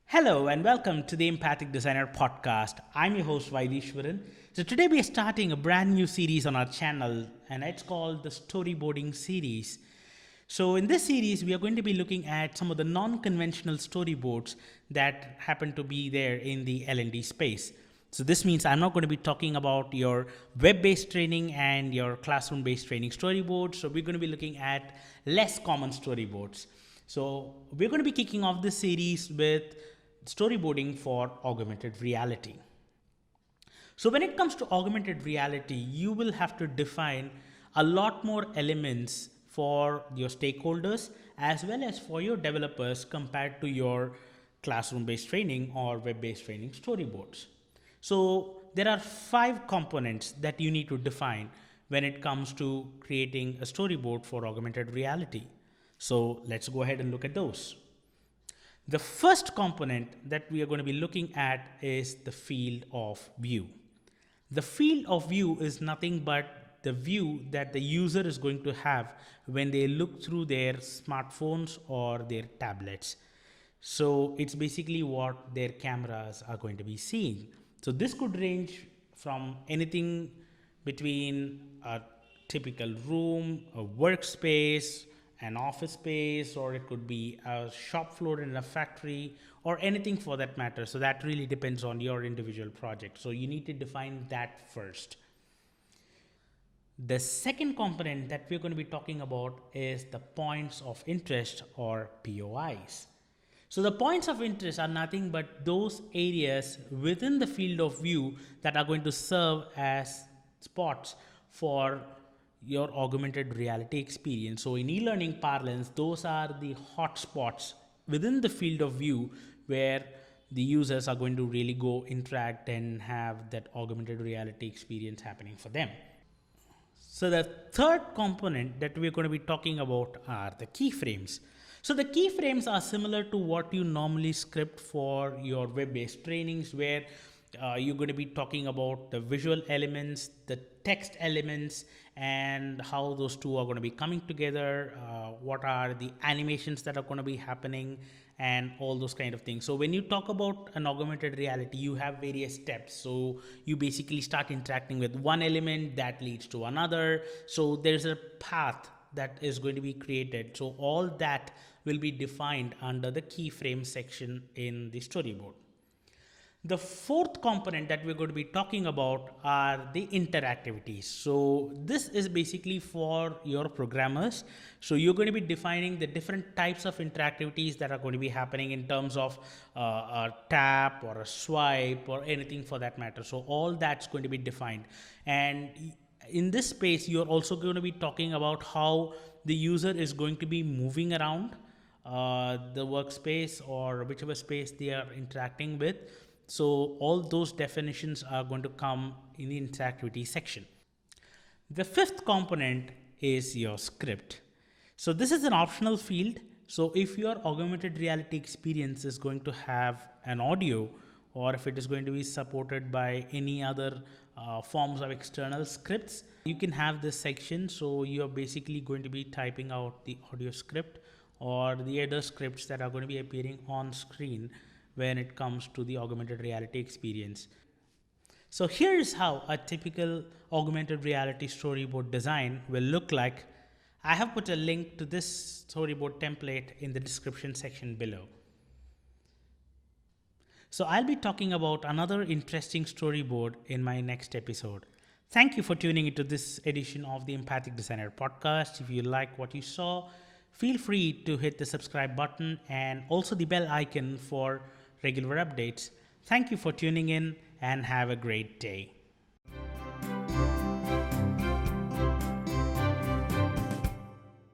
Hello and welcome to the Empathic Designer podcast. I'm your host Vaidishwaran. So today we are starting a brand new series on our channel and it's called the Storyboarding series. So in this series we are going to be looking at some of the non-conventional storyboards that happen to be there in the L&D space. So this means I'm not going to be talking about your web-based training and your classroom-based training storyboards. So we're going to be looking at less common storyboards. So we're going to be kicking off this series with storyboarding for augmented reality. So when it comes to augmented reality, you will have to define a lot more elements for your stakeholders as well as for your developers compared to your classroom-based training or web-based training storyboards. So there are 5 components that you need to define when it comes to creating a storyboard for augmented reality. So let's go ahead and look at those. The first component that we are going to be looking at is the field of view. The field of view is nothing but the view that the user is going to have when they look through their smartphones or their tablets. So it's basically what their cameras are going to be seeing. So this could range from anything between a typical room, a workspace, an office space, or it could be a shop floor in a factory or anything for that matter. So that really depends on your individual project. So you need to define that first. The second component that we're going to be talking about is the points of interest or POIs. So the points of interest are nothing but those areas within the field of view that are going to serve as spots for your augmented reality experience. So in e-learning parlance, those are the hotspots within the field of view where the users are going to really go interact and have that augmented reality experience happening for them. So the third component that we're going to be talking about are the keyframes. So the keyframes are similar to what you normally script for your web-based trainings where you're going to be talking about the visual elements, the text elements, and how those two are going to be coming together, what are the animations that are going to be happening, and all those kind of things. So when you talk about an augmented reality, you have various steps. So you basically start interacting with one element that leads to another. So there's a path that is going to be created. So all that will be defined under the keyframe section in the storyboard. The fourth component that we're going to be talking about are the interactivities. So this is basically for your programmers. So you're going to be defining the different types of interactivities that are going to be happening in terms of a tap or a swipe or anything for that matter. So all that's going to be defined. And in this space, you're also going to be talking about how the user is going to be moving around the workspace or whichever space they are interacting with. So all those definitions are going to come in the interactivity section. The fifth component is your script. So this is an optional field. So if your augmented reality experience is going to have an audio or if it is going to be supported by any other forms of external scripts, you can have this section. So you're basically going to be typing out the audio script or the other scripts that are going to be appearing on screen when it comes to the augmented reality experience. So here's how a typical augmented reality storyboard design will look like. I have put a link to this storyboard template in the description section below. So I'll be talking about another interesting storyboard in my next episode. Thank you for tuning into this edition of the Empathic Designer podcast. If you like what you saw, feel free to hit the subscribe button and also the bell icon for regular updates. Thank you for tuning in and have a great day.